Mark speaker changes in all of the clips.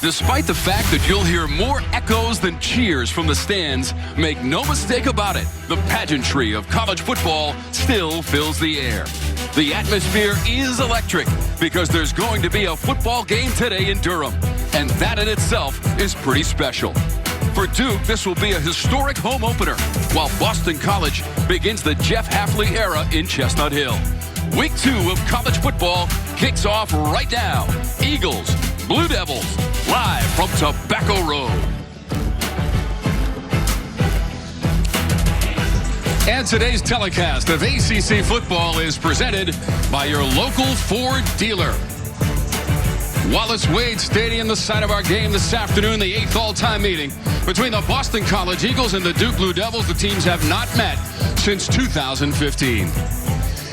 Speaker 1: Despite the fact that you'll hear more echoes than cheers from the stands, make no mistake about it, the pageantry of college football still fills the air. The atmosphere is electric because there's going to be a football game today in Durham, and that in itself is pretty special. For Duke, this will be a historic home opener, while Boston College begins the Jeff Hafley era in Chestnut Hill. Week 2 of college football kicks off right now. Eagles, Blue Devils, live from Tobacco Road. And today's telecast of ACC football is presented by your local Ford dealer. Wallace Wade Stadium, the site of our game this afternoon, the 8th all-time meeting between the Boston College Eagles and the Duke Blue Devils. The teams have not met since 2015.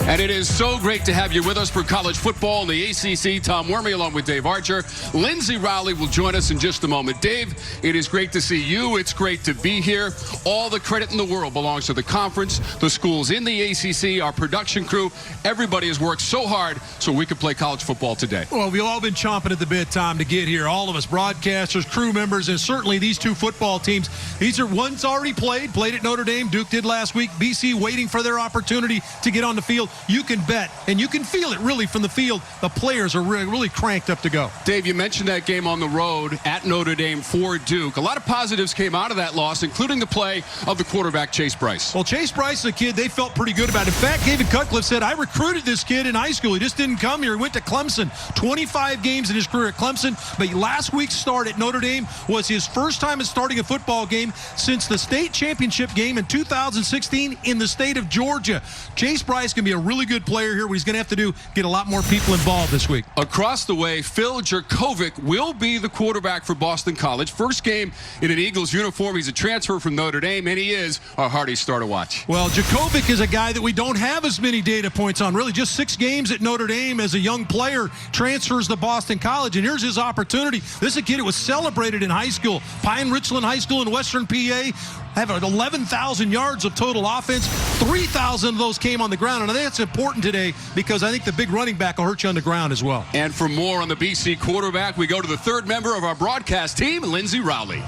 Speaker 1: And it is so great to have you with us for college football in the ACC. Tom Wormy along with Dave Archer. Lindsey Rowley will join us in just a moment. Dave, it is great to see you. It's great to be here. All the credit in the world belongs to the conference, the schools in the ACC, our production crew. Everybody has worked so hard so we could play college football today.
Speaker 2: Well, we've all been chomping at the bit, Tom, to get here. All of us, broadcasters, crew members, and certainly these two football teams. These are ones already played at Notre Dame. Duke did last week. BC waiting for their opportunity to get on the field. You can bet, and you can feel it really from the field. The players are really cranked up to go.
Speaker 1: Dave, you mentioned that game on the road at Notre Dame for Duke. A lot of positives came out of that loss, including the play of the quarterback, Chase Brice.
Speaker 2: Well, Chase Brice is a kid they felt pretty good about. In fact, David Cutcliffe said, I recruited this kid in high school. He just didn't come here. He went to Clemson. 25 games in his career at Clemson, but last week's start at Notre Dame was his first time in starting a football game since the state championship game in 2016 in the state of Georgia. Chase Brice can be a really good player here. What he's going to have to do, get a lot more people involved this week.
Speaker 1: Across the way, Phil Jurkovec will be the quarterback for Boston College. First game in an Eagles uniform. He's a transfer from Notre Dame, and he is a hearty star to watch.
Speaker 2: Well, Jurkovec is a guy that we don't have as many data points on. Really, just 6 games at Notre Dame as a young player, transfers to Boston College, and here's his opportunity. This is a kid that was celebrated in high school. Pine Richland High School in Western PA. Have 11,000 yards of total offense. 3,000 of those came on the ground. And I think that's important today because I think the big running back will hurt you on the ground as well.
Speaker 1: And for more on the BC quarterback, we go to the third member of our broadcast team, Lindsey Rowley.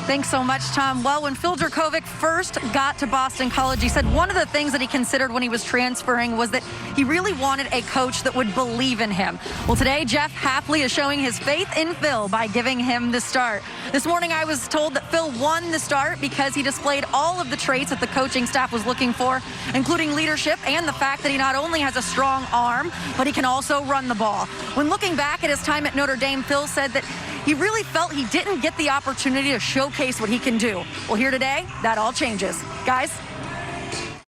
Speaker 3: Thanks so much, Tom. Well, when Phil Jurkovec first got to Boston College, he said one of the things that he considered when he was transferring was that he really wanted a coach that would believe in him. Well, today, Jeff Hafley is showing his faith in Phil by giving him the start. This morning, I was told that Phil won the start because he displayed all of the traits that the coaching staff was looking for, including leadership and the fact that he not only has a strong arm, but he can also run the ball. When looking back at his time at Notre Dame, Phil said that he really felt he didn't get the opportunity to showcase what he can do. Well, here today, that all changes. Guys?